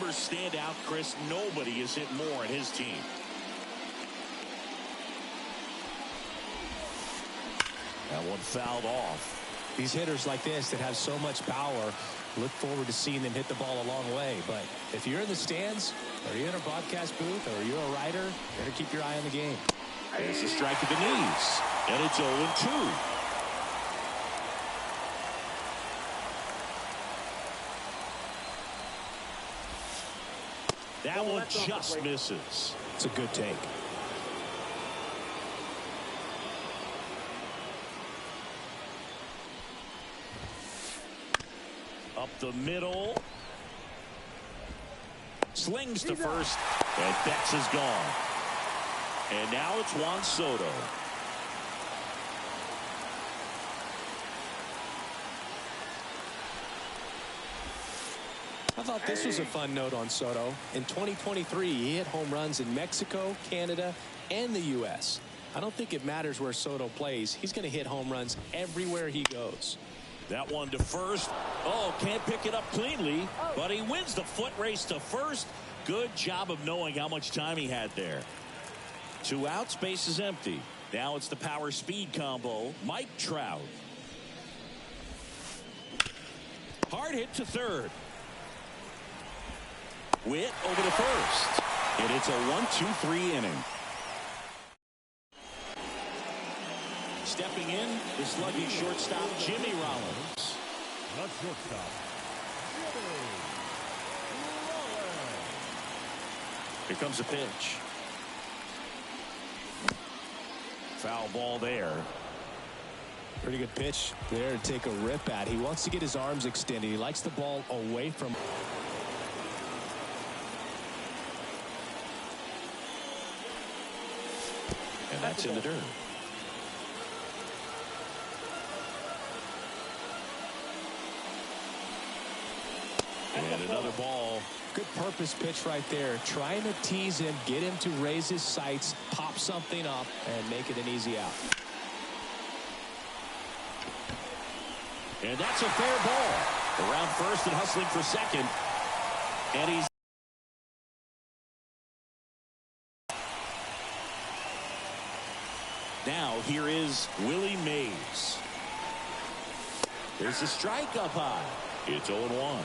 numbers stand out, Chris. Nobody has hit more in his team. That one fouled off. These hitters like this that have so much power, look forward to seeing them hit the ball a long way. But if you're in the stands, or you're in a broadcast booth, or you're a writer, you better keep your eye on the game. There's a strike to the knees, and it's 0-2. That one just misses. It's a good take. Up the middle. Slings to first, and Betts is gone. And now it's Juan Soto. I thought this was a fun note on Soto. In 2023, he hit home runs in Mexico, Canada, and the U.S. I don't think it matters where Soto plays. He's going to hit home runs everywhere he goes. That one to first. Oh, can't pick it up cleanly, but he wins the foot race to first. Good job of knowing how much time he had there. 2 outs, base is empty. Now it's the power speed combo. Mike Trout. Hard hit to third. Witt over to first. And it's a 1-2-3 inning. Stepping in, the sluggy shortstop, Jimmy Rollins. The shortstop, Jimmy Rollins. Here comes a pitch. Foul ball there. Pretty good pitch there to take a rip at. He wants to get his arms extended. He likes the ball away from. And that's in the dirt. And another ball. Good purpose pitch right there. Trying to tease him, get him to raise his sights, pop something up, and make it an easy out. And that's a fair ball. Around first and hustling for second. And he's. Now here is Willie Mays. There's a strike up high. It's 0-1.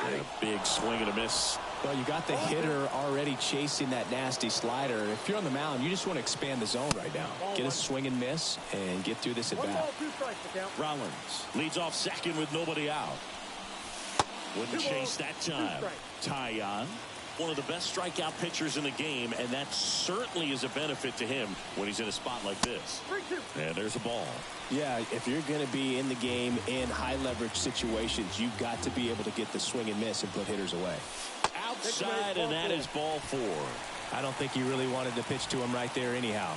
And a big swing and a miss. Well, you got the hitter already chasing that nasty slider. If you're on the mound, you just want to expand the zone right now. Get a swing and miss and get through this at bat. Rollins leads off second with nobody out. Wouldn't chase that time. Tyon, one of the best strikeout pitchers in the game, and that certainly is a benefit to him when he's in a spot like this. And there's a ball. Yeah, if you're going to be in the game in high leverage situations, you've got to be able to get the swing and miss and put hitters away. Outside, and that is ball 4. I don't think he really wanted to pitch to him right there anyhow.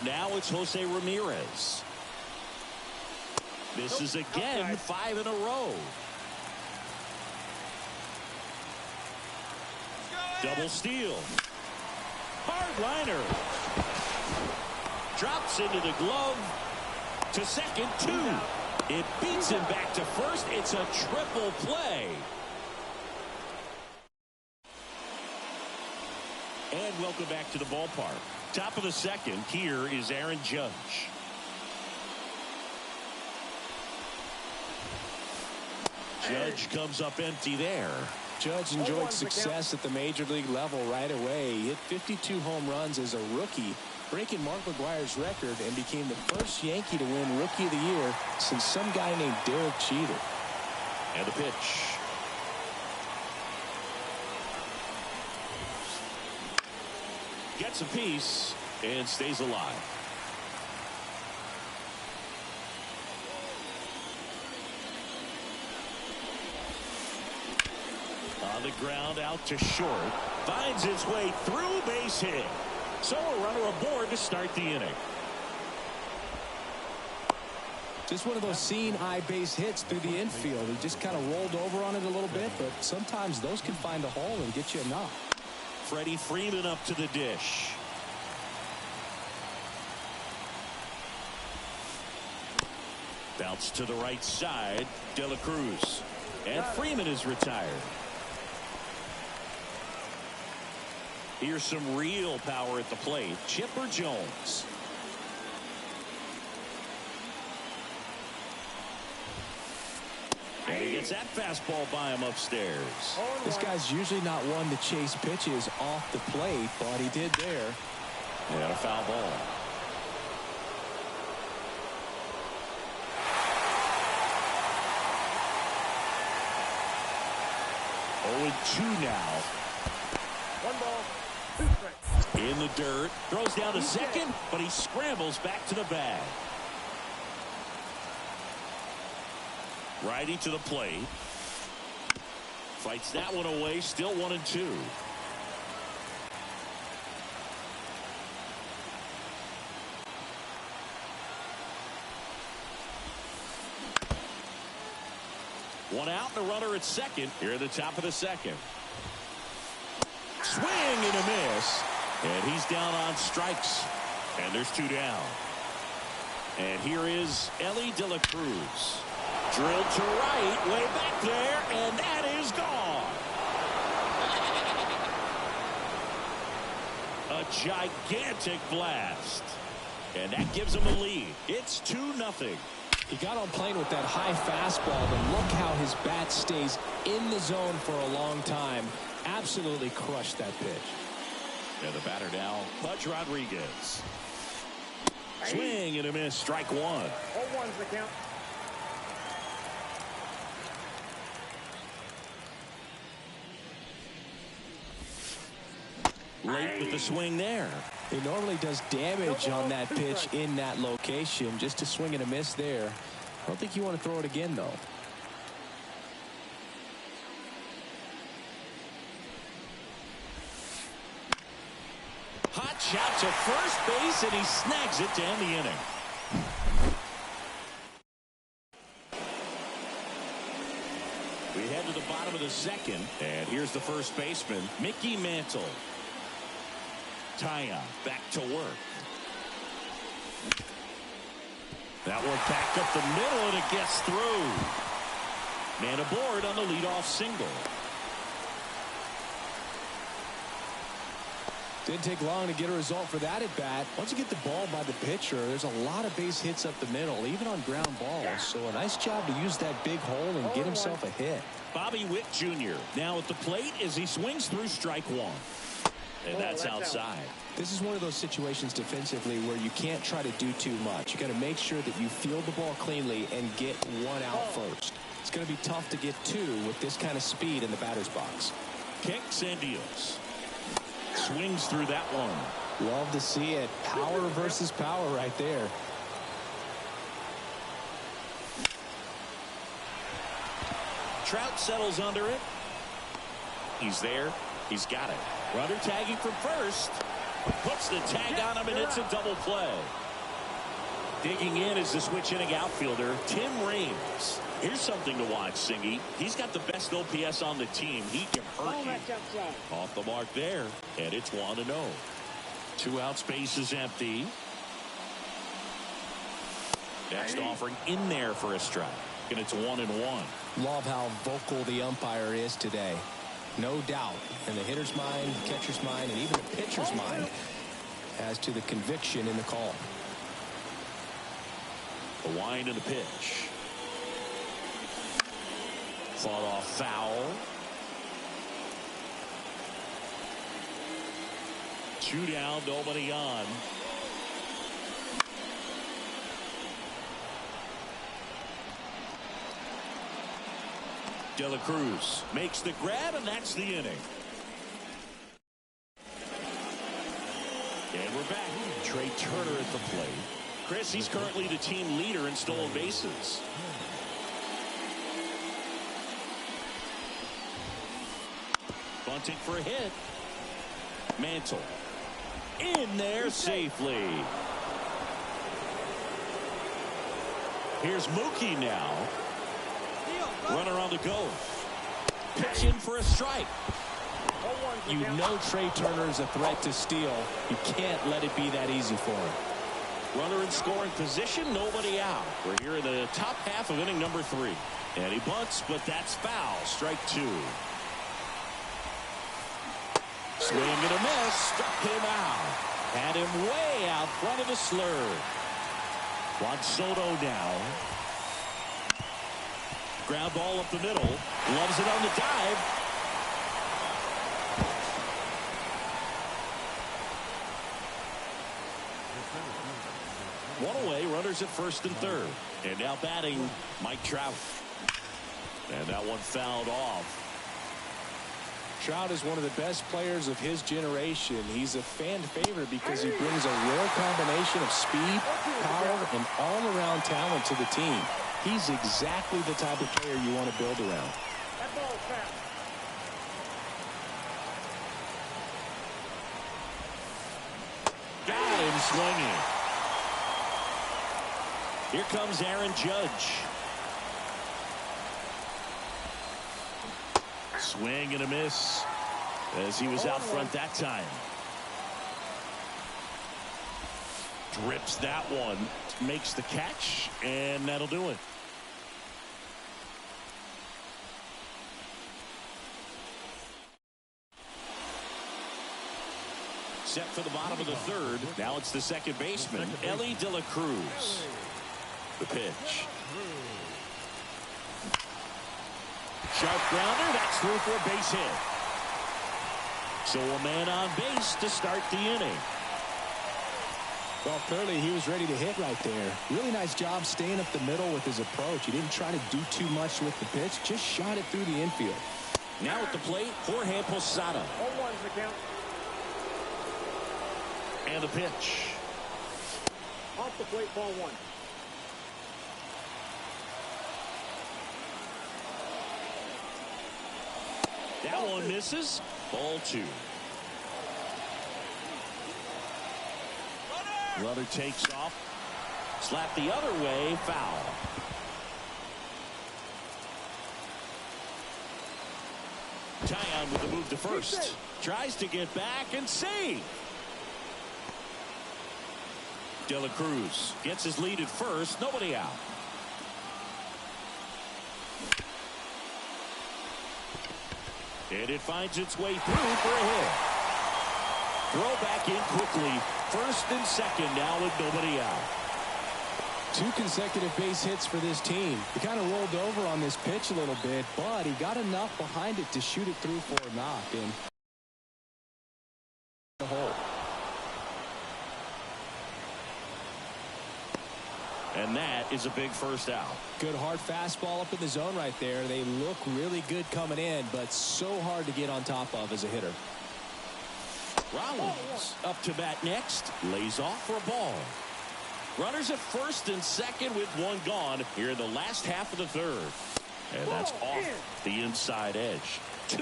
Now it's Jose Ramirez. Misses again, 5 in a row. Double steal. Hard liner. Drops into the glove. To second, 2. It beats him back to first. It's a triple play. And welcome back to the ballpark. Top of the second, here is Aaron Judge. Judge comes up empty there. Judge enjoyed success at the major league level right away. He hit 52 home runs as a rookie, breaking Mark McGwire's record, and became the first Yankee to win Rookie of the Year since some guy named Derek Jeter. And the pitch. Gets a piece and stays alive. On the ground, out to short. Finds its way through, base hit. So a runner aboard to start the inning. Just one of those seeing eye base hits through the infield. He just kind of rolled over on it a little bit, but sometimes those can find a hole and get you a knock. Freddie Freeman up to the dish. Bounce to the right side. De La Cruz. And Freeman is retired. Here's some real power at the plate. Chipper Jones. And he gets that fastball by him upstairs. This guy's usually not one to chase pitches off the plate, but he did there. And a foul ball. 0-2 now. 1 ball, 2 strikes. In the dirt. Throws down to second, but he scrambles back to the bag. Righty to the plate. Fights that one away. Still 1-2. One out and a runner at second here at the top of the second. Swing and a miss. And he's down on strikes. And there's 2 down. And here is Ellie De La Cruz. Drilled to right, way back there, and that is gone. A gigantic blast. And that gives him a lead. It's 2-0. He got on plane with that high fastball, but look how his bat stays in the zone for a long time. Absolutely crushed that pitch. And the batter now, Pudge Rodriguez. Swing and a miss, strike 1. 0-1's the count. Late with the swing there. He normally does damage on that pitch in that location. Just a swing and a miss there. I don't think you want to throw it again, though. Hot shot to first base, and he snags it to end the inning. We head to the bottom of the second, and here's the first baseman, Mickey Mantle. Taya back to work. That one back up the middle, and it gets through. Man aboard on the leadoff single. Didn't take long to get a result for that at bat. Once you get the ball by the pitcher, there's a lot of base hits up the middle, even on ground balls. So a nice job to use that big hole and get himself a hit. Bobby Witt Jr. now at the plate as he swings through strike 1. And that's outside. This is one of those situations defensively where you can't try to do too much. You got to make sure that you field the ball cleanly and get 1 out first. It's going to be tough to get 2 with this kind of speed in the batter's box. Kicks and deals. Swings through that one. Love to see it. Power versus power right there. Trout settles under it. He's there. He's got it. Runner tagging from first. Puts the tag on him, and it's a double play. Digging in is the switch inning outfielder, Tim Raines. Here's something to watch, Singy. He's got the best OPS on the team. He can hurt you. Off the mark there, and it's 1-0. 2 outs, base is empty. Next offering in there for a strike, and it's 1-1. Love how vocal the umpire is today. No doubt in the hitter's mind, catcher's mind, and even the pitcher's mind as to the conviction in the call. The wind and the pitch. Fought off foul. 2 down, nobody on. De La Cruz makes the grab, and that's the inning. And we're back. Trey Turner at the plate. Chris, he's currently the team leader in stolen bases. Bunting for a hit. Mantle in there safely. Here's Mookie now. Runner on the go. Pitch in for a strike. You know Trey Turner is a threat to steal. You can't let it be that easy for him. Runner in scoring position, nobody out. We're here in the top half of inning number 3. And he bunts, but that's foul. Strike 2. Swing and a miss. Struck him out. Had him way out front of the slur. Juan Soto now. Ground ball up the middle. Loves it on the dive. One away, runners at first and third. And now batting, Mike Trout. And that one fouled off. Trout is one of the best players of his generation. He's a fan favorite because he brings a rare combination of speed, power, and all-around talent to the team. He's exactly the type of player you want to build around. That ball is foul. Got him swinging. Here comes Aaron Judge. Swing and a miss as he was out front that time. Drips that one. Makes the catch, and that'll do it. Set for the bottom of the third. Now it's the second baseman, Ellie De La Cruz. The pitch. Sharp grounder. That's through for a base hit. So a man on base to start the inning. Well, clearly he was ready to hit right there. Really nice job staying up the middle with his approach. He didn't try to do too much with the pitch. Just shot it through the infield. Now at the plate, Jorge Posada. 0-1's the count. And the pitch. Off the plate, ball 1. That one misses. Ball 2. Runner takes off. Slap the other way. Foul. Taillon with the move to first. Tries to get back and save. De La Cruz gets his lead at first. Nobody out. And it finds its way through for a hit. Throw back in quickly. First and second now with nobody out. 2 consecutive base hits for this team. He kind of rolled over on this pitch a little bit, but he got enough behind it to shoot it through for a knock. And the hole. And that is a big first out. Good hard fastball up in the zone right there. They look really good coming in, but so hard to get on top of as a hitter. Rollins up to bat next. Lays off for a ball. Runners at first and second with one gone here in the last half of the third. And that's off the inside edge. 2-0.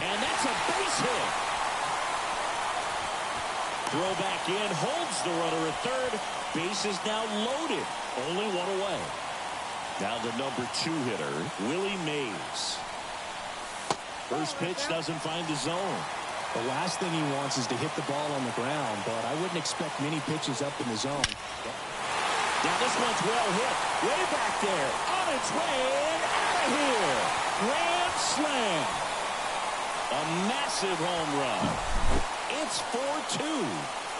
And that's a base hit. Throw back in, holds the runner at third. Base is now loaded. Only one away. Now the number 2 hitter, Willie Mays. First pitch doesn't find the zone. The last thing he wants is to hit the ball on the ground, but I wouldn't expect many pitches up in the zone. Now this one's well hit. Way back there. On its way and out of here. Grand slam. A massive home run. It's 4-2.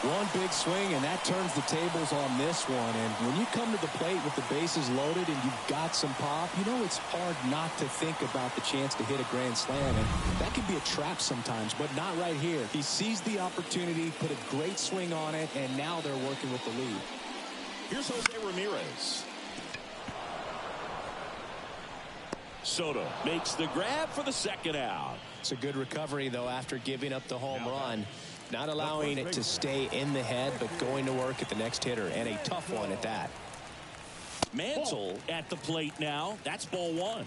One big swing, and that turns the tables on this one. And when you come to the plate with the bases loaded and you've got some pop, you know it's hard not to think about the chance to hit a grand slam. And that can be a trap sometimes, but not right here. He seized the opportunity, put a great swing on it, and now they're working with the lead. Here's Jose Ramirez. Soto makes the grab for the second out. It's a good recovery, though, after giving up the home run. Not allowing it to stay in the head, but going to work at the next hitter, and a tough one at that. Mantle at the plate now. That's ball 1.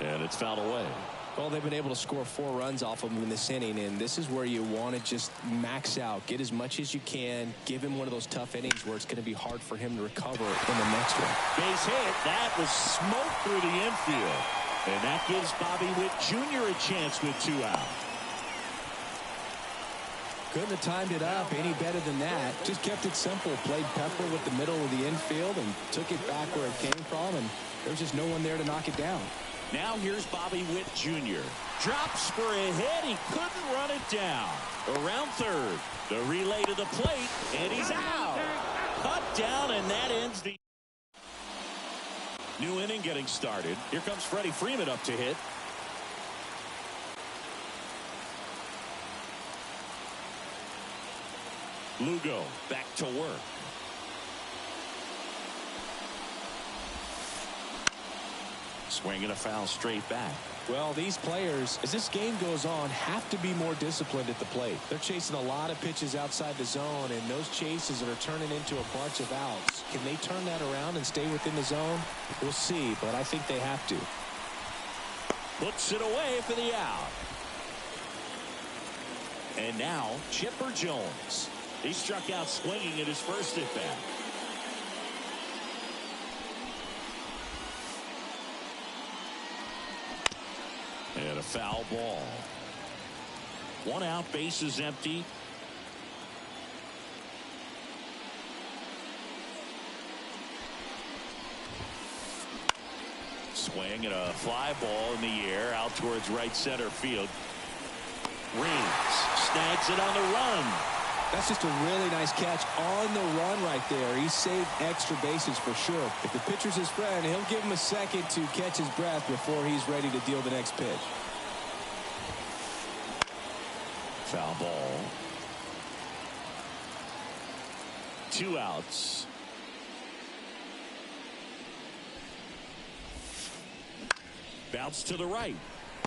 And it's fouled away. Well, they've been able to score 4 runs off of him in this inning, and this is where you want to just max out, get as much as you can, give him one of those tough innings where it's going to be hard for him to recover in the next one. Base hit. That was smoke through the infield. And that gives Bobby Witt Jr. a chance with 2 out. Couldn't have timed it up any better than that. Just kept it simple. Played pepper with the middle of the infield and took it back where it came from, and there's just no one there to knock it down. Now here's Bobby Witt Jr. Drops for a hit. He couldn't run it down. Around third. The relay to the plate, and he's out. Cut down, and that ends the new inning getting started. Here comes Freddie Freeman up to hit. Lugo back to work. Swinging a foul straight back. Well, these players, as this game goes on, have to be more disciplined at the plate. They're chasing a lot of pitches outside the zone, and those chases are turning into a bunch of outs. Can they turn that around and stay within the zone? We'll see, but I think they have to. Puts it away for the out. And now Chipper Jones. He struck out swinging at his first at bat. And a foul ball. 1 out, bases empty. Swing and a fly ball in the air out towards right center field. Reigns snags it on the run. That's just a really nice catch on the run right there. He saved extra bases for sure. If the pitcher's his friend, he'll give him a second to catch his breath before he's ready to deal the next pitch. Foul ball. 2 outs. Bounce to the right.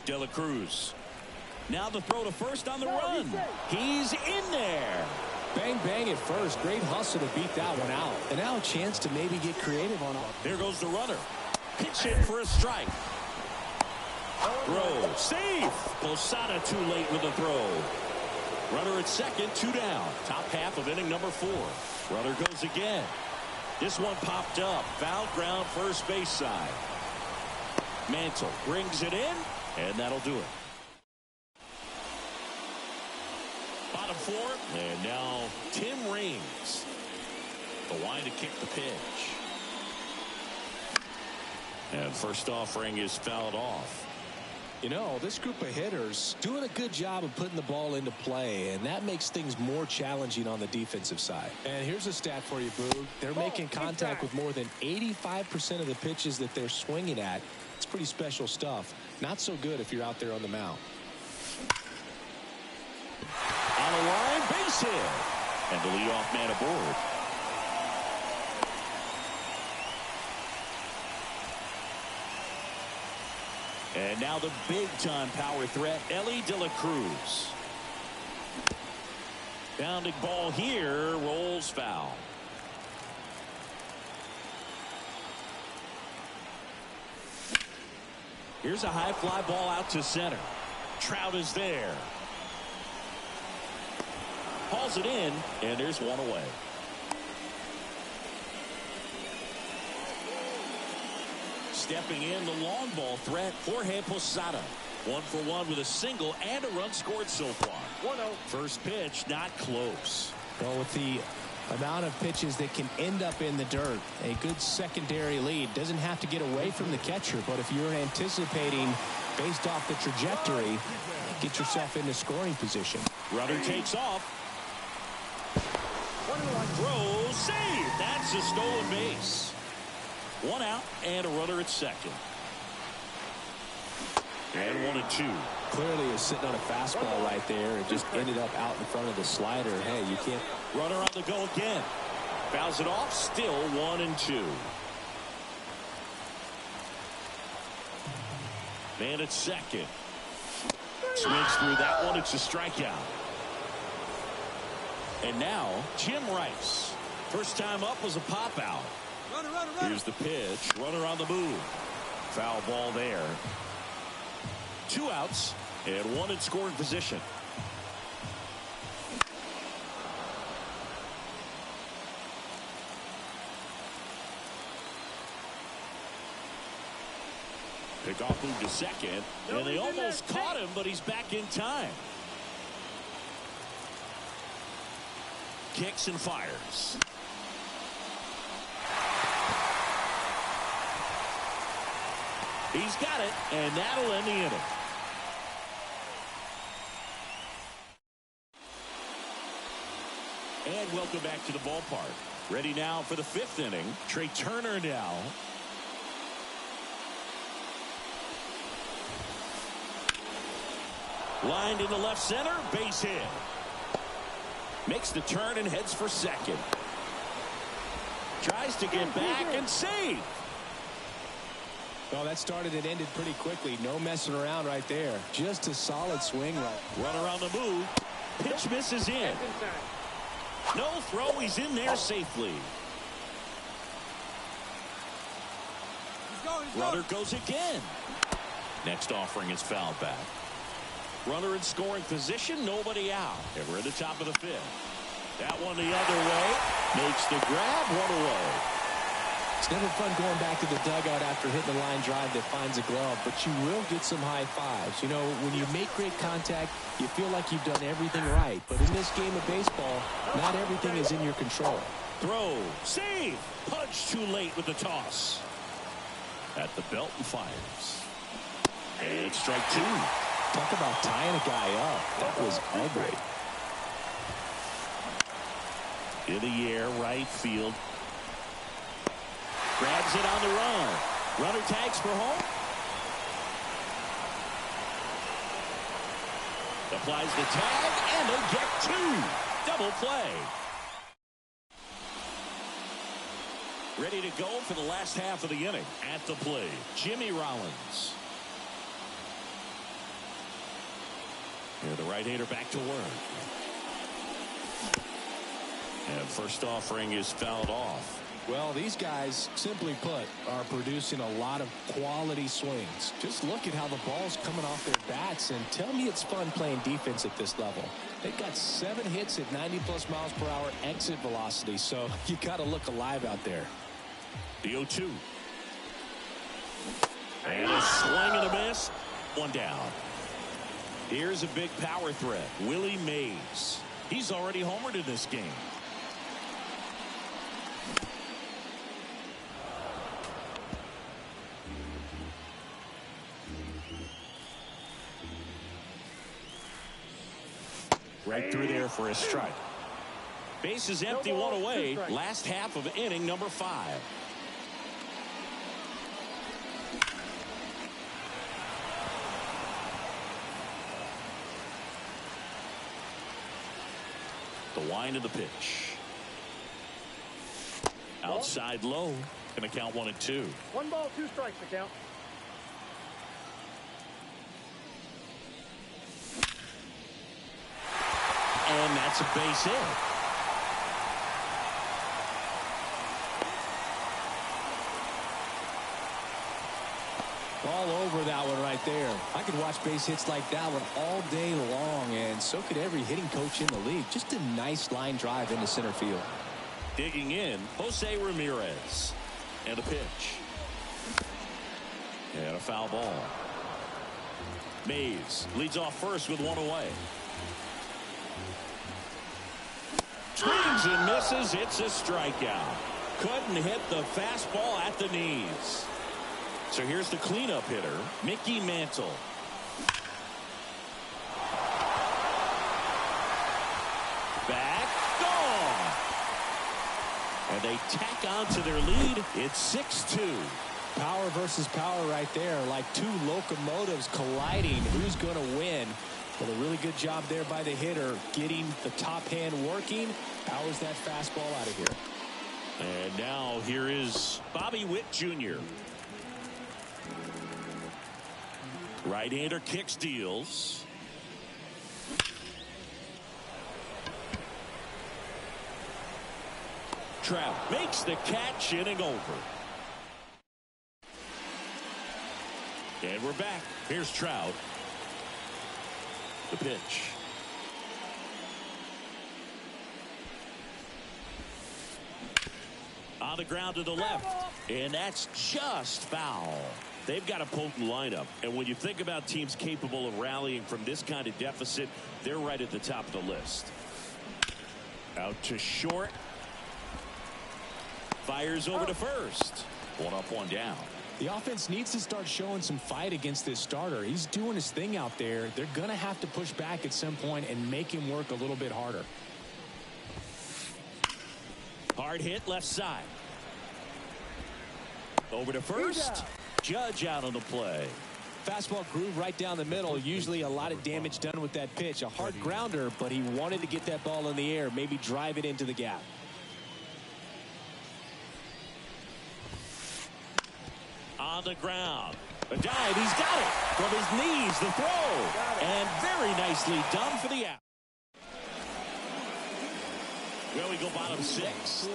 De La Cruz. Now the throw to first on the run. He's in there. Bang, bang at first. Great hustle to beat that one out. And now a chance to maybe get creative on it. There goes the runner. Pitch hit for a strike. Throw. Safe. Posada too late with the throw. Runner at second, 2 down. Top half of inning number 4. Runner goes again. This one popped up. Foul ground first base side. Mantle brings it in, and that'll do it. Bottom 4, and now Tim Raines. The line to kick the pitch. And first offering is fouled off. You know, this group of hitters doing a good job of putting the ball into play, and that makes things more challenging on the defensive side. And here's a stat for you, Boog. They're making contact with more than 85% of the pitches that they're swinging at. It's pretty special stuff. Not so good if you're out there on the mound. On the line, base hit. And the leadoff man aboard. And now the big-time power threat, Ellie De La Cruz. Bounding ball here, rolls foul. Here's a high fly ball out to center. Trout is there. Hauls it in, and there's one away. Stepping in, the long ball threat, Jorge Posada. 1 for 1 with a single and a run scored so far. 1-0. First pitch, not close. Well, with the amount of pitches that can end up in the dirt, a good secondary lead. Doesn't have to get away from the catcher, but if you're anticipating based off the trajectory, get yourself into scoring position. Runner takes off. Throw, save. That's a stolen base. 1 out and a runner at second. And 1-2. Clearly is sitting on a fastball right there and just ended up out in front of the slider. Hey, you can't. Runner on the go again. Fouls it off. Still 1-2. Man at second. Swings through that one. It's a strikeout. And now Jim Rice. First time up was a pop out. Here's the pitch. Runner on the move. Foul ball there. 2 outs and 1 in scoring position. Pickoff moved to second, and they almost caught him, but he's back in time. Kicks and fires. He's got it, and that'll end the inning. And welcome back to the ballpark. Ready now for the 5th inning. Trey Turner now. Lined into left center, base hit. Makes the turn and heads for second. Tries to get back and save. Well, that started and ended pretty quickly. No messing around right there. Just a solid swing right. Run around the move. Pitch misses in. No throw. He's in there safely. Runner goes again. Next offering is fouled back. Runner in scoring position. Nobody out. And we're at the top of the 5th. That one the other way. Makes the grab. 1 away. It's never fun going back to the dugout after hitting a line drive that finds a glove, but you will get some high fives. You know, when you make great contact, you feel like you've done everything right. But in this game of baseball, not everything is in your control. Throw. Save. Punch too late with the toss. At the belt and fires. And strike 2. Talk about tying a guy up. That was ugly. In the air, right field. Grabs it on the run. Runner tags for home. Applies the tag, and they get 2. Double play. Ready to go for the last half of the inning. At the plate, Jimmy Rollins. And the right-hander back to work. And first offering is fouled off. Well, these guys, simply put, are producing a lot of quality swings. Just look at how the ball's coming off their bats, and tell me it's fun playing defense at this level. They've got 7 hits at 90+ miles per hour exit velocity, so you got to look alive out there. The 0-2. And a swing and a miss. 1 down. Here's a big power threat. Willie Mays. He's already homered in this game. Right through there for a strike. Base is empty, 1 away. Last half of inning number 5. The wind of the pitch. Outside low. Going to count 1 and 2. 1 ball, 2 strikes to count. And that's a base hit. All over that one right there. I could watch base hits like that one all day long, and so could every hitting coach in the league. Just a nice line drive into center field. Digging in, Jose Ramirez. And a pitch. And a foul ball. Mays leads off first with 1 away. Swings and misses. It's a strikeout. Couldn't hit the fastball at the knees. So here's the cleanup hitter, Mickey Mantle. Back, gone. And they tack on to their lead. It's 6-2. Power versus power right there, like 2 locomotives colliding. Who's going to win? Well, a really good job there by the hitter, getting the top hand working. Powers that fastball out of here. And now here is Bobby Witt Jr. Right-hander kicks, deals. Trout makes the catch, inning over. And we're back. Here's Trout. The pitch. On the ground to the left. And that's just foul. They've got a potent lineup. And when you think about teams capable of rallying from this kind of deficit, they're right at the top of the list. Out to short. Fires over to first. One up, one down. The offense needs to start showing some fight against this starter. He's doing his thing out there. They're going to have to push back at some point and make him work a little bit harder. Hard hit left side. Over to first. Judge out on the play. Fastball groove right down the middle. Usually a lot of damage done with that pitch. A hard grounder, but he wanted to get that ball in the air, maybe drive it into the gap. On the ground. A dive. He's got it. From his knees, the throw. And very nicely done for the out. Well, we go bottom six.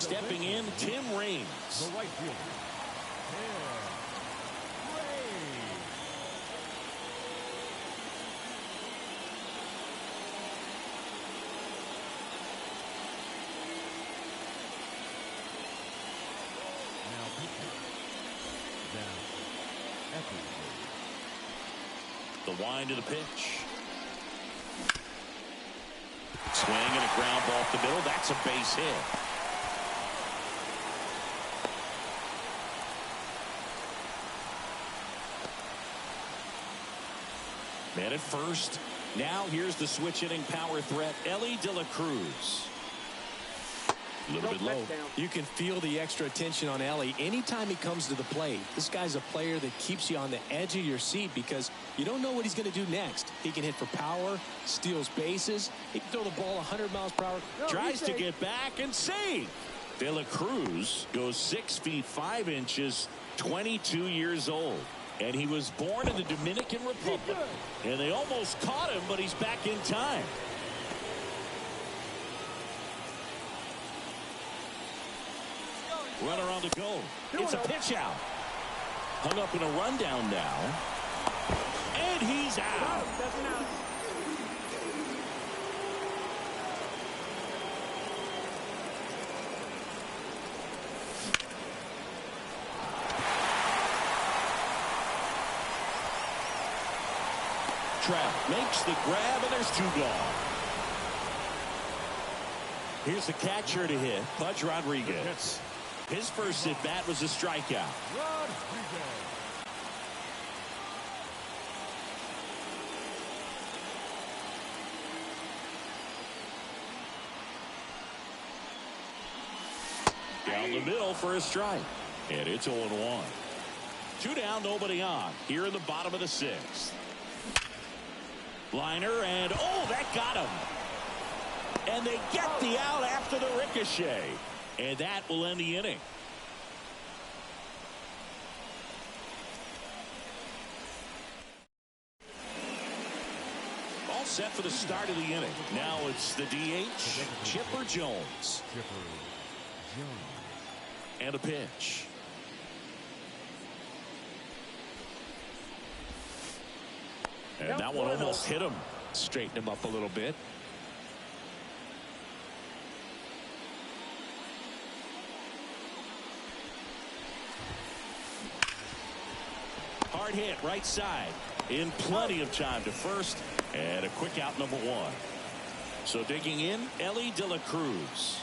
Stepping in, Tim Raines. The right fielder. The wind to the pitch. Swing and a ground ball up the middle. That's a base hit. Man at first. Now here's the switch hitting power threat, Elly De La Cruz. A little bit low. You can feel the extra attention on Elly anytime he comes to the plate. This guy's a player that keeps you on the edge of your seat because you don't know what he's going to do next. He can hit for power, steals bases. He can throw the ball 100 miles per hour. Tries to get back and save. De La Cruz goes 6 feet 5 inches, 22 years old. And he was born in the Dominican Republic. And they almost caught him, but he's back in time. Runner on the go. It's a pitch out. Hung up in a rundown now. And he's out. Trout makes the grab, and there's 2 gone. Here's the catcher to hit, Pudge Rodriguez. His first at bat was a strikeout. Down the middle for a strike. And it's 0-1. 2 down, nobody on. Here in the bottom of the 6th. Liner, and oh, that got him. And they get the out after the ricochet. And that will end the inning. All set for the start of the inning. Now it's the DH, Chipper Jones. And a pitch. And that one almost hit him. Straighten him up a little bit. Hard hit right side. In plenty of time to first. And a quick out, number 1. So digging in, Elly De La Cruz.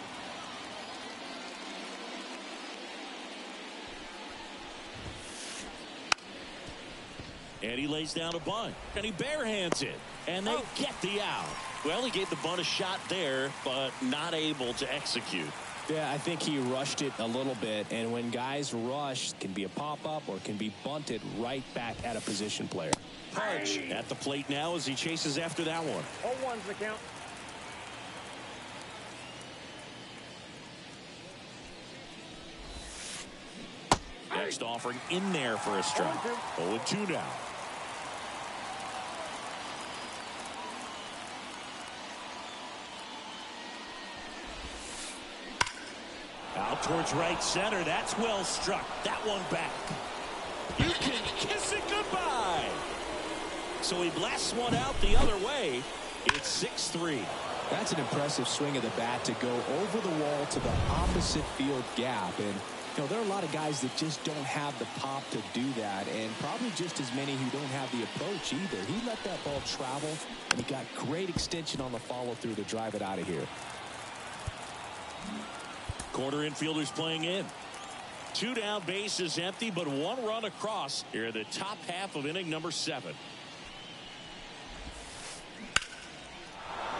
And he lays down a bunt. And he barehands it. And they get the out. Well, he gave the bunt a shot there, but not able to execute. Yeah, I think he rushed it a little bit. And when guys rush, it can be a pop-up or can be bunted right back at a position player. Pudge at the plate now as he chases after that one. 0-1's the count. Next offering in there for a strike. 0-2 now. Out towards right center. That's well struck. That one back. You can kiss it goodbye. So he blasts one out the other way. It's 6-3. That's an impressive swing of the bat to go over the wall to the opposite field gap. And, you know, there are a lot of guys that just don't have the pop to do that, and probably just as many who don't have the approach either. He let that ball travel, and he got great extension on the follow-through to drive it out of here. Corner infielders playing in. 2 down, base is empty, but 1 run across here in the top half of inning number 7.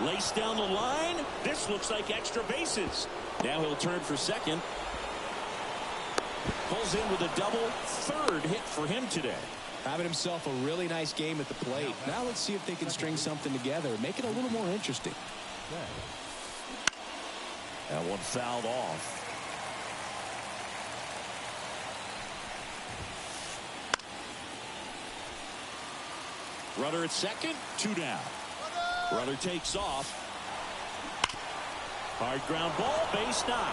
Laced down the line. This looks like extra bases. Now he'll turn for second. Pulls in with a double. 3rd hit for him today. Having himself a really nice game at the plate. Now let's see if they can string something together, make it a little more interesting. That one fouled off. Runner at second, 2 down. Runner takes off. Hard ground ball, base knock.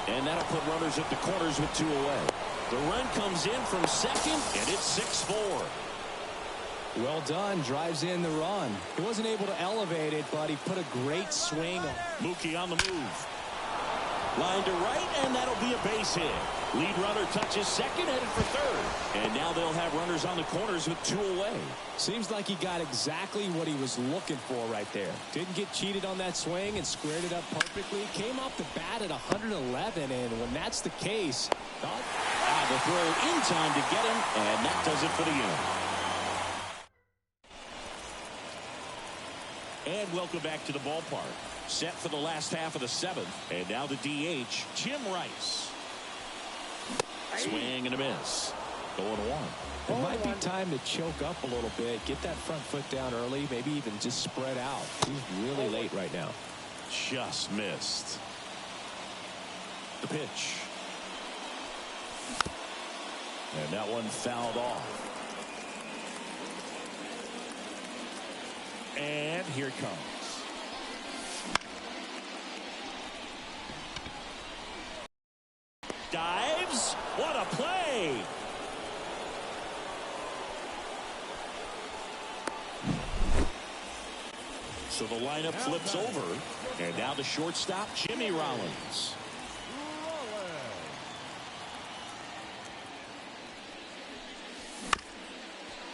And that'll put runners at the corners with 2 away. The run comes in from second, and it's 6-4. Well done, drives in the run. He wasn't able to elevate it, but he put a great swing. Mookie on the move. Line to right, and that'll be a base hit. Lead runner touches second, headed for 3rd. And now they'll have runners on the corners with 2 away. Seems like he got exactly what he was looking for right there. Didn't get cheated on that swing and squared it up perfectly. Came off the bat at 111, and when that's the case, the throw in time to get him, and that does it for the inning. And welcome back to the ballpark. Set for the last half of the 7th. And now the DH, Jim Rice. Swing and a miss. 0-1. It might be time to choke up a little bit, get that front foot down early, maybe even just spread out. He's really late right now. Just missed. The pitch. And that one fouled off. And here it comes. Dives. What a play. So the lineup flips over. And now the shortstop, Jimmy Rollins.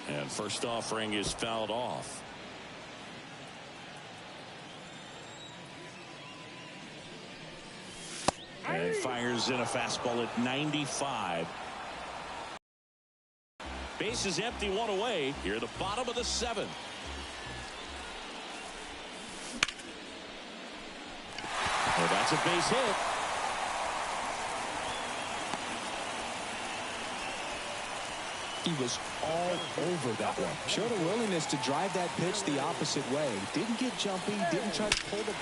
And first offering is fouled off. And fires in a fastball at 95. Base is empty, 1 away. Here at the bottom of the 7th. Oh, that's a base hit. He was all over that one. Showed a willingness to drive that pitch the opposite way. Didn't get jumpy, didn't try to pull the...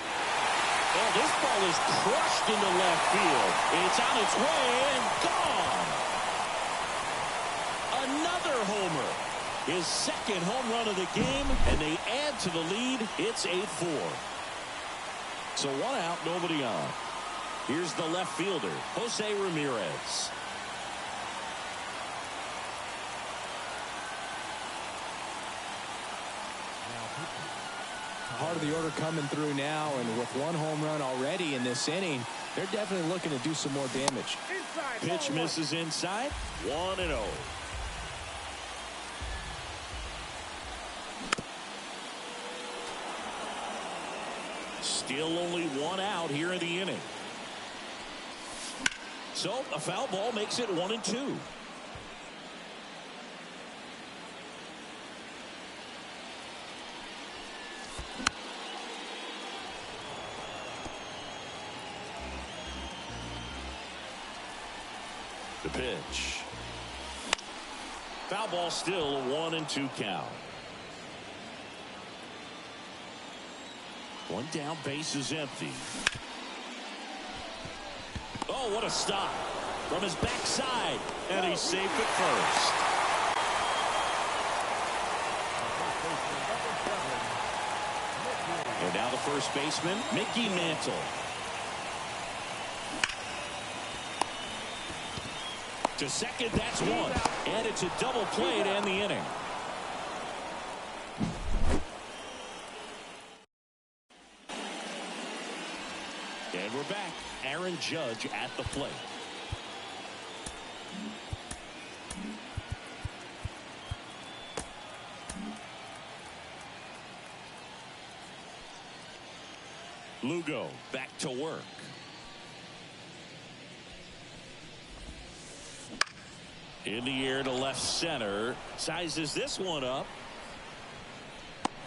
Oh, this ball is crushed into left field. It's on its way and gone. Another homer. His 2nd home run of the game, and they add to the lead. It's 8-4. So 1 out, nobody on. Here's the left fielder, Jose Ramirez. Part of the order coming through now, and with 1 home run already in this inning, they're definitely looking to do some more damage. Pitch misses inside. 1-0. Still only 1 out here in the inning. So a foul ball makes it 1-2. The pitch. Foul ball, still a 1-2 count. 1 down, base is empty. Oh, what a stop from his backside, and he's safe at first. And now the first baseman, Mickey Mantle. To second, that's 1. And it's a double play to end the inning. we're back. Aaron Judge at the plate. Lugo back to work. In the air to left center. Sizes this one up.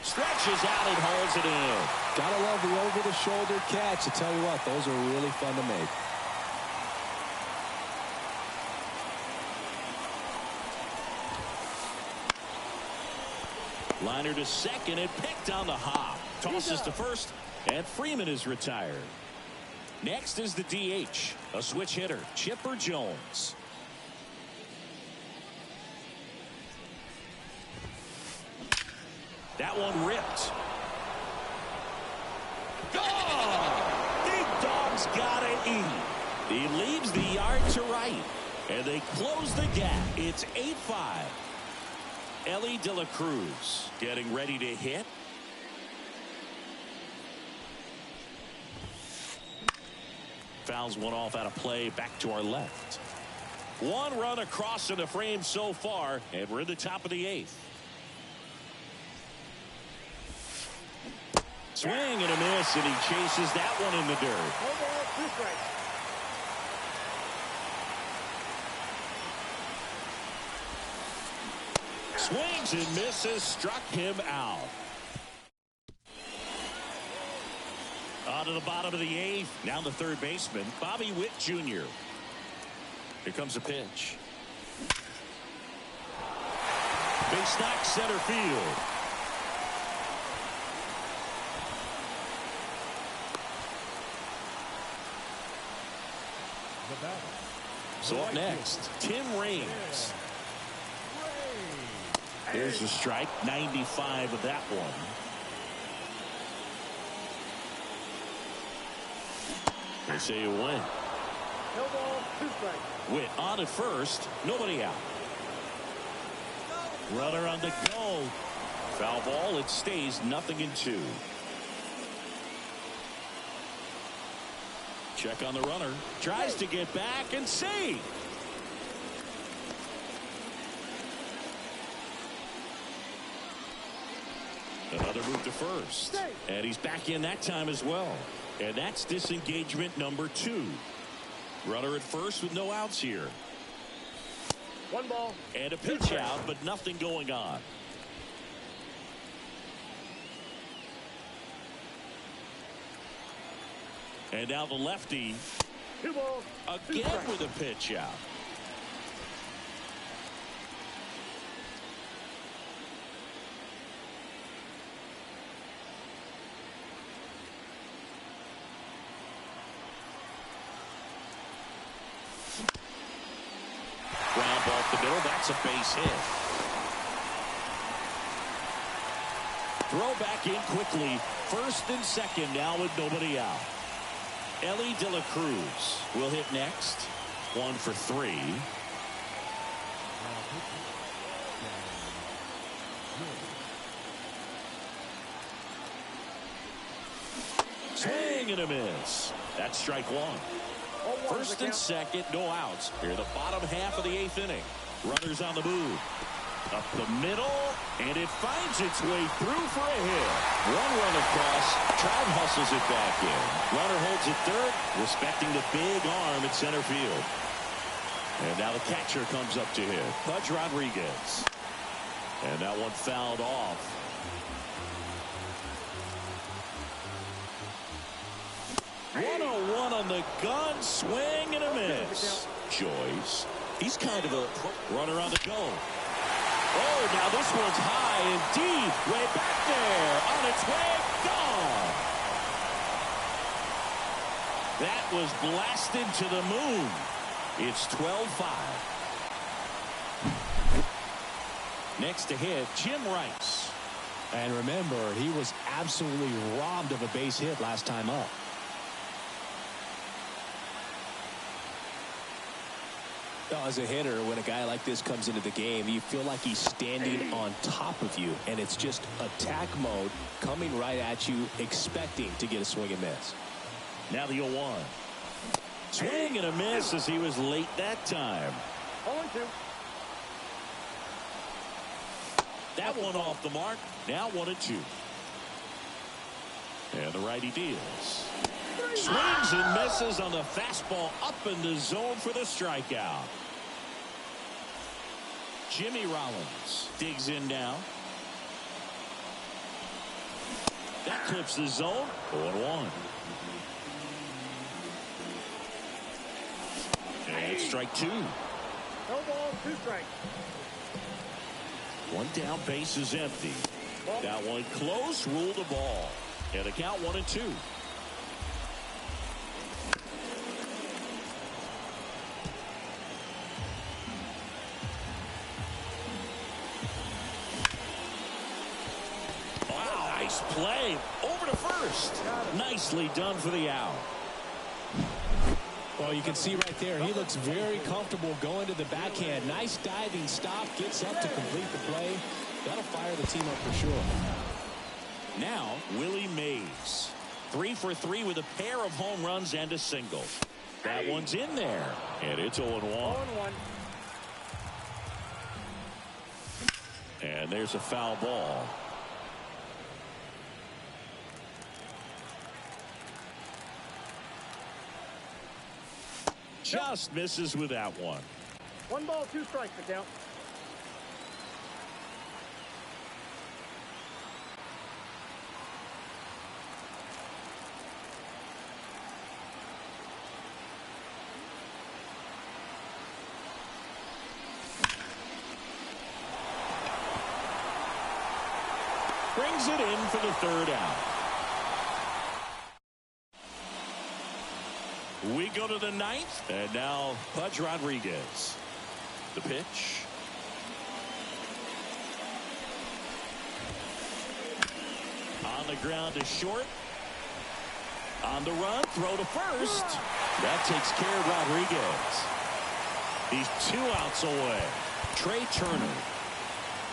Stretches out and holds it in. Gotta love the over-the-shoulder catch. I tell you what, those are really fun to make. Liner to second and picked on the hop. Tosses to first, and Freeman is retired. Next is the DH, a switch hitter, Chipper Jones. That one ripped. Gone! Big Dog's gotta eat. He leaves the yard to right, and they close the gap. It's 8-5. Ellie De La Cruz getting ready to hit. Fouls one off out of play, back to our left. One run across in the frame so far, and we're in the top of the 8th. Swing and a miss, and he chases that one in the dirt. Swings and misses, struck him out. On to the bottom of the 8th. Now the third baseman, Bobby Witt Jr. Here comes a pitch. Base knock center field. So up next, Tim Raines. There's a strike, 95 of that one. They say a win. No ball, 2 strikes. Witt on at first, nobody out. Runner on the go. Foul ball, it stays 0-2. Check on the runner. Tries to get back and save. Another move to first. And he's back in that time as well. And that's disengagement number 2. Runner at first with no outs here. 1 ball. And a pitch out, but nothing going on. And now the lefty 2 balls. again with a pitch out. Ground ball up the middle. That's a base hit. Throw back in quickly. First and second now with nobody out. Ellie De La Cruz will hit next. 1 for 3. Swing and a miss. That's strike 1. First and second, no outs. Here the bottom half of the 8th inning. Runners on the move. Up the middle, and it finds its way through for a hit. One run across. Trout hustles it back in. Runner holds it third, respecting the big arm at center field. And now the catcher comes up to hit. Pudge Rodriguez. And that one fouled off. One on the gun, swing and a miss. Joyce. He's kind of a runner on the go. Oh, now this one's high and deep. Way back there. On its way. Gone. That was blasted to the moon. It's 12-5. Next to hit, Jim Rice. And remember, he was absolutely robbed of a base hit last time up. As a hitter, when a guy like this comes into the game, you feel like he's standing on top of you, and it's just attack mode coming right at you, expecting to get a swing and miss. Now the 0-1. Swing and a miss as he was late that time. 0-2. That one off the mark. Now 1-2. And the righty deals. Swings and misses on the fastball up in the zone for the strikeout. Jimmy Rollins digs in now. That clips the zone. 0-1. And strike 2. No ball, 2 strikes. One down, base is empty. That one close, ruled the ball. And a count 1-2. Wow, nice play. Over to first. Nicely done for the out. Well, you can see right there, he looks very comfortable going to the backhand. Nice diving stop, gets up to complete the play. That'll fire the team up for sure. Now, Willie Mays. 3 for 3 with a pair of home runs and a single. That one's in there, and it's 0-1. 0-1. And there's a foul ball. Just misses with that one. 1 ball, 2 strikes to count. Brings it in for the 3rd out. We go to the 9th, and now Pudge Rodriguez. The pitch. On the ground to short. On the run, throw to first. That takes care of Rodriguez. He's 2 outs away. Trey Turner.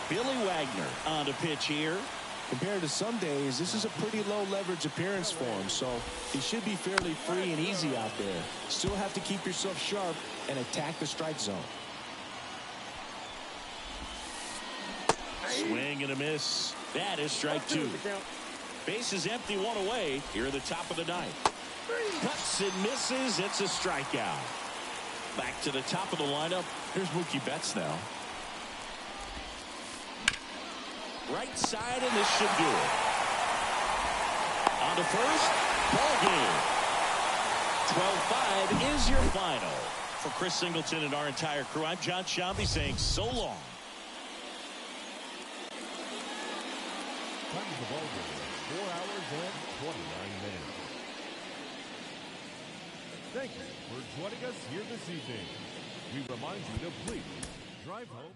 Billy Wagner on the pitch here. Compared to some days, this is a pretty low leverage appearance for him, so he should be fairly free and easy out there. Still have to keep yourself sharp and attack the strike zone. Swing and a miss. That is strike 2. Base is empty, 1 away here at the top of the 9th. Cuts and misses. It's a strikeout. Back to the top of the lineup. Here's Mookie Betts now. Right side, and this should do it. On to first, ball game. 12-5 is your final. For Chris Singleton and our entire crew, I'm John Shambi saying so long. Time of the ball game, 4 hours and 29 minutes. Thank you for joining us here this evening. We remind you to please drive home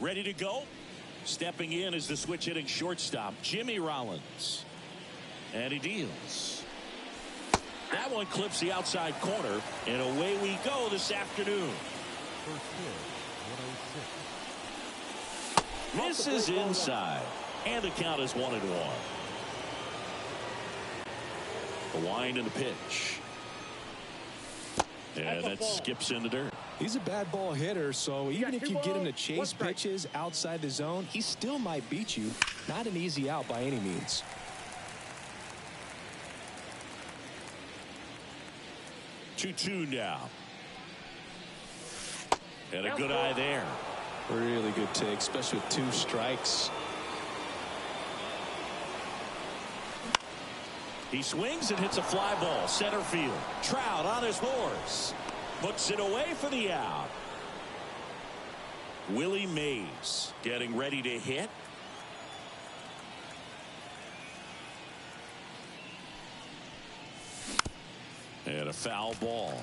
Ready to go. Stepping in is the switch hitting shortstop, Jimmy Rollins. And he deals. That one clips the outside corner, and away we go this afternoon. First pitch, 106. Misses inside, and the count is 1-1. The wind and the pitch. And that skips in the dirt. He's a bad ball hitter, so even if you get him to chase pitches outside the zone, he still might beat you. Not an easy out by any means. 2-2 now. And a good eye there. Really good take, especially with 2 strikes. He swings and hits a fly ball, center field. Trout on his horse. Puts it away for the out. Willie Mays getting ready to hit. And a foul ball.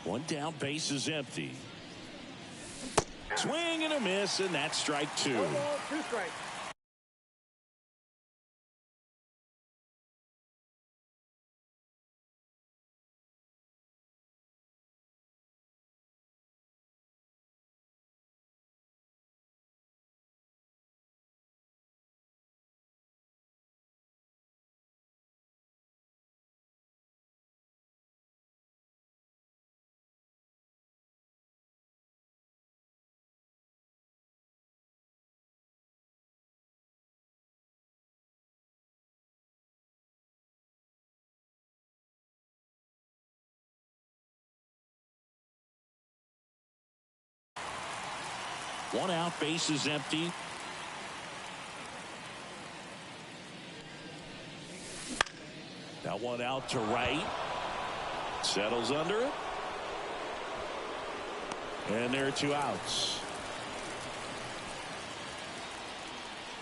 One down, base is empty. Swing and a miss, and that's strike 2. 1 ball, 2 strikes. One out, base is empty. That one out to right. Settles under it. And there are 2 outs.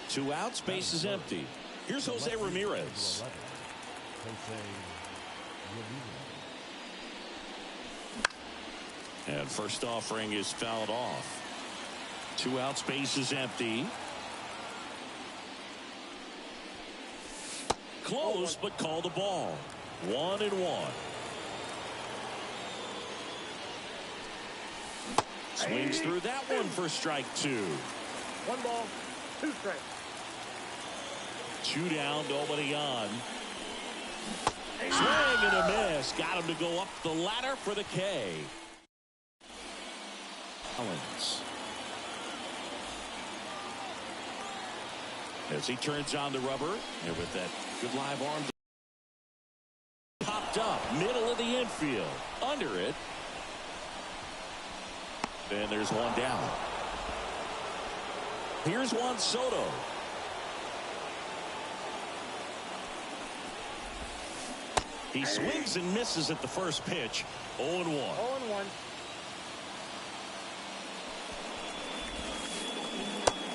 2 outs, base is empty. Here's Jose Ramirez. And first offering is fouled off. 2 outs, base is empty. Close, but called the ball. 1-1. Swings through that one for strike 2. 1 ball, 2 strikes. 2 down, nobody on. Swing and a miss. Got him to go up the ladder for the K. Collins. As he turns on the rubber, and with that good live arm popped up, middle of the infield, under it. And there's 1 down. Here's Juan Soto. He swings and misses at the first pitch. 0-1. 0-1.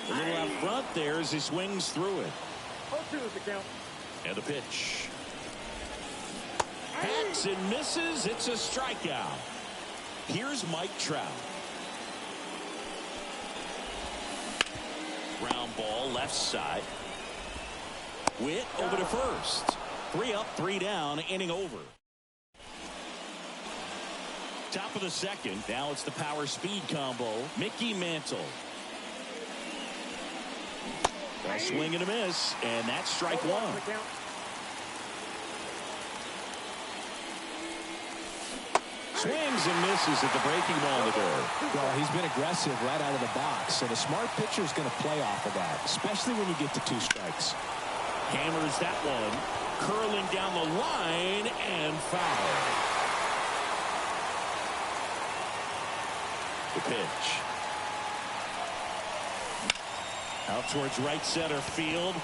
A little out front there as he swings through it. 0-2 is the count. And a pitch. Hacks and misses. It's a strikeout. Here's Mike Trout. Ground ball left side. Witt over to first. 3 up, 3 down, inning over. Top of the second. Now it's the power speed combo. Mickey Mantle. A swing and a miss, and that's strike 1. Swings and misses at the breaking ball in the dirt. Well, he's been aggressive right out of the box, and a smart pitcher is going to play off of that, especially when you get to 2 strikes. Hammers that one, curling down the line and foul. The pitch. Out towards right center field.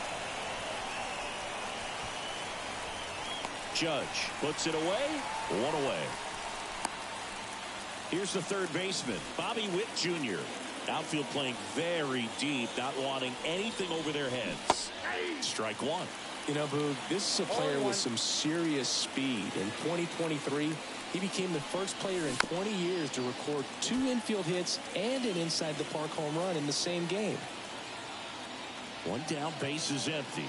Judge puts it away. One away. Here's the third baseman, Bobby Witt Jr. Outfield playing very deep, not wanting anything over their heads. Strike one. You know, Boog, this is a player with some serious speed. In 2023, he became the first player in 20 years to record 2 infield hits and an inside the park home run in the same game. One down, base is empty.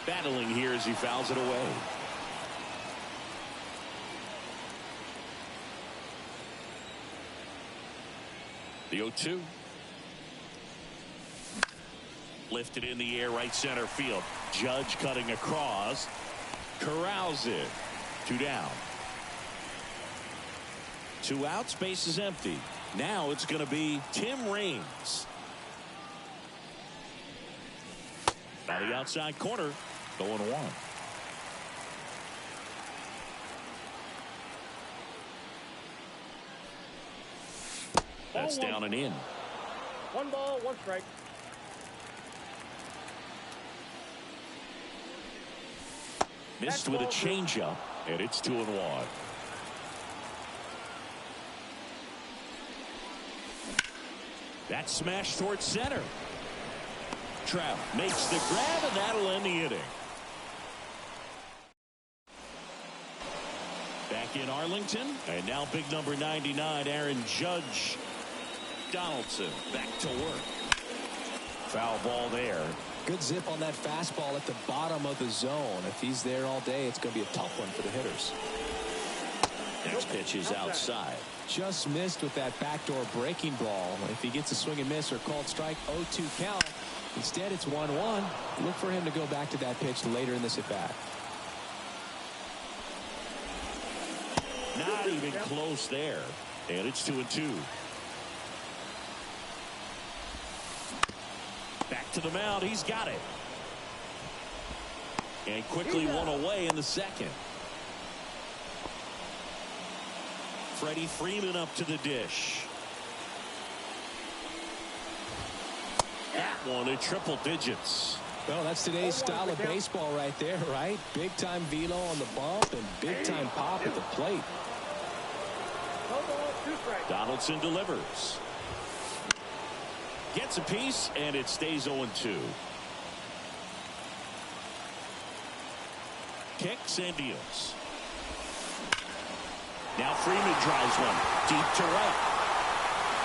Battling here as he fouls it away. The 0-2. Lifted in the air, right center field. Judge cutting across. Corrals it. 2 down. 2 outs, base is empty. Now it's going to be Tim Raines. By the outside corner, 0-1. That's down and in. 1 ball, 1 strike. Missed with a changeup, and it's 2-1. That smash towards center. Trout makes the grab, and that'll end the inning. Back in Arlington, and now big number 99, Aaron Judge. Donaldson back to work. Foul ball there. Good zip on that fastball at the bottom of the zone. If he's there all day, it's going to be a tough one for the hitters. Next pitch is outside. Just missed with that backdoor breaking ball. If he gets a swing and miss or called strike, 0-2 count. Instead, it's 1-1. Look for him to go back to that pitch later in this at bat. Not even close there. And it's 2-2. Back to the mound. He's got it. And quickly one away in the second. Freddie Freeman up to the dish. That one in triple digits. Well, that's today's style of baseball right there, right? Big time velo on the bump and big time pop at the plate. Donaldson delivers. Gets a piece, and it stays 0-2. Kicks and deals. Now Freeman drives one deep to right.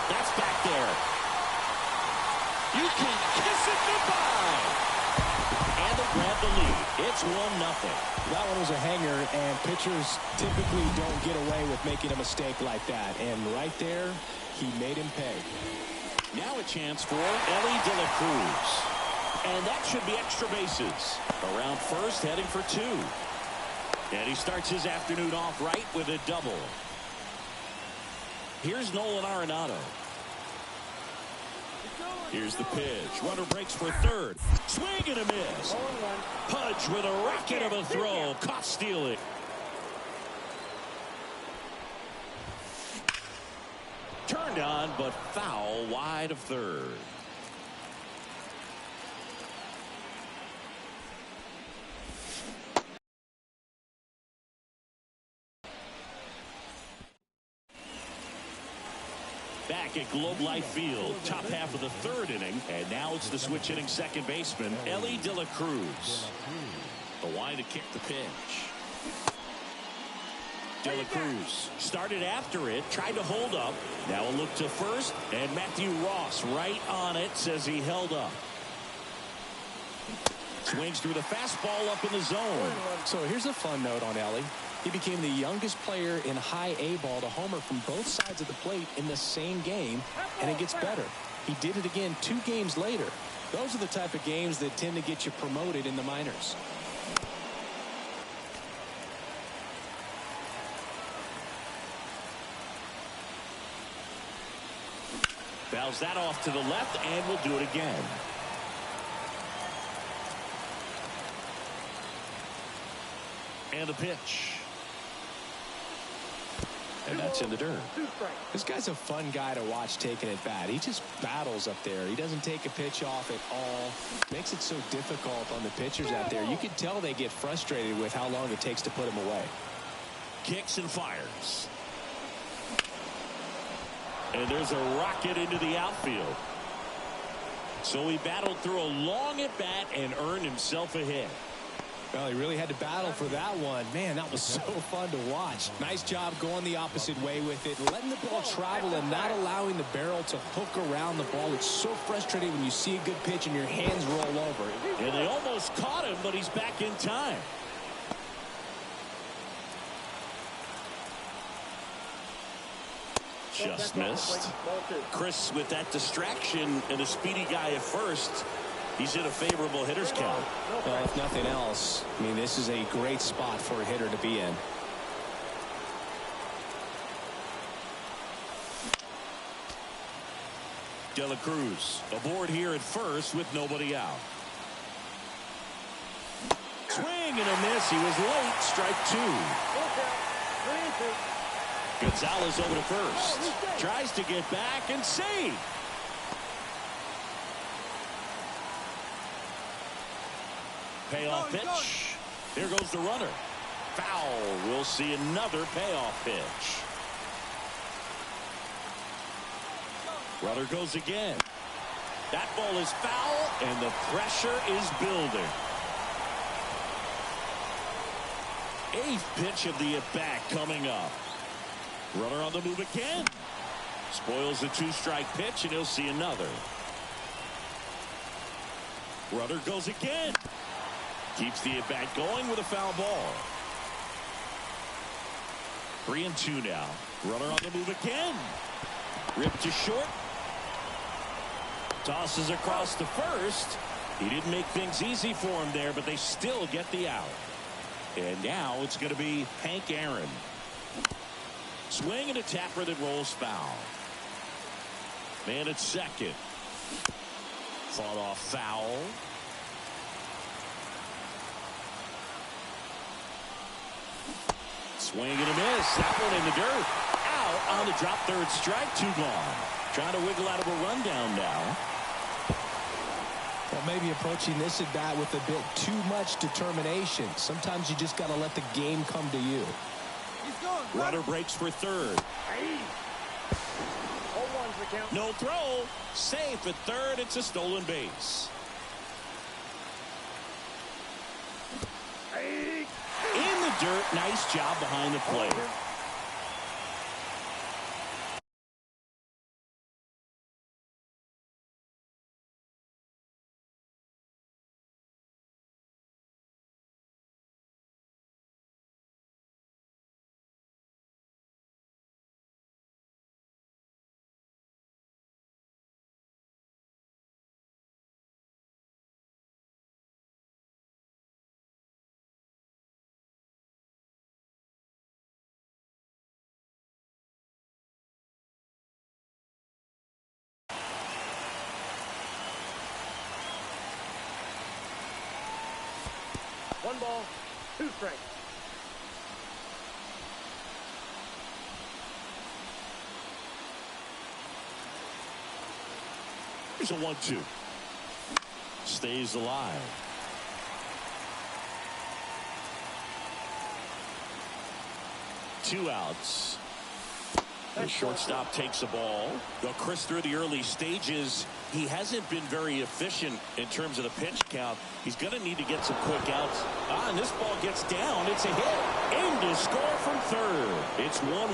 That's back there. You can kiss it goodbye. And they grab the lead. It's 1-0. That one was a hanger, and pitchers typically don't get away with making a mistake like that. And right there, he made him pay. Now a chance for Ellie De La Cruz. And that should be extra bases. Around first, heading for 2. And he starts his afternoon off right with a double. Here's Nolan Arenado. Here's the pitch. Runner breaks for third. Swing and a miss. Pudge with a rocket of a throw. Caught stealing. Turned on, but foul wide of third. Back at Globe Life Field, top half of the third inning, and now it's the switch hitting second baseman, Ellie De La Cruz. The line to kick the pitch. De La Cruz started after it, tried to hold up. Now a look to first, and Matthew Ross right on it, says he held up. Swings through the fastball up in the zone. So here's a fun note on Ellie. He became the youngest player in high A ball to homer from both sides of the plate in the same game, and it gets better. He did it again 2 games later. Those are the type of games that tend to get you promoted in the minors. Fouls that off to the left, and will do it again. And the pitch. And that's in the dirt. This guy's a fun guy to watch taking at bat. He just battles up there. He doesn't take a pitch off at all. Makes it so difficult on the pitchers out there. You can tell they get frustrated with how long it takes to put him away. Kicks and fires. And there's a rocket into the outfield. So he battled through a long at bat and earned himself a hit. Well, he really had to battle for that one. Man, that was so fun to watch. Nice job going the opposite way with it, letting the ball travel and not allowing the barrel to hook around the ball. It's so frustrating when you see a good pitch and your hands roll over. And they almost caught him, but he's back in time. Just missed. Chris with that distraction and a speedy guy at first. He's in a favorable hitter's count. Well, if nothing else, I mean, this is a great spot for a hitter to be in. De La Cruz aboard here at first with nobody out. Swing and a miss. He was late. Strike two. Gonzalez over to first. Tries to get back and save. Payoff pitch. Here goes the runner. Foul. We'll see another payoff pitch. Runner goes again. That ball is foul, and the pressure is building. Eighth pitch of the at-bat coming up. Runner on the move again. Spoils the two-strike pitch, and he'll see another. Runner goes again. Keeps the at-bat going with a foul ball. 3-2 now. Runner on the move again. Ripped to short. Tosses across to first. He didn't make things easy for him there, but they still get the out. And now it's going to be Hank Aaron. Swing and a tapper that rolls foul. Man at second. Fought off foul. Swing and a miss. That one in the dirt. Out on the drop third strike. Two gone. Trying to wiggle out of a rundown now. Well, maybe approaching this at bat with a bit too much determination. Sometimes you just got to let the game come to you. Runner breaks for third. No throw. Safe at third. It's a stolen base. In the dirt. Nice job behind the plate. One ball, two strikes. Here's a 1-2. Stays alive. Two outs. The shortstop takes the ball. Well, Chris, through the early stages, he hasn't been very efficient in terms of the pitch count. He's going to need to get some quick outs. And this ball gets down. It's a hit. In to score from third. It's 1-1.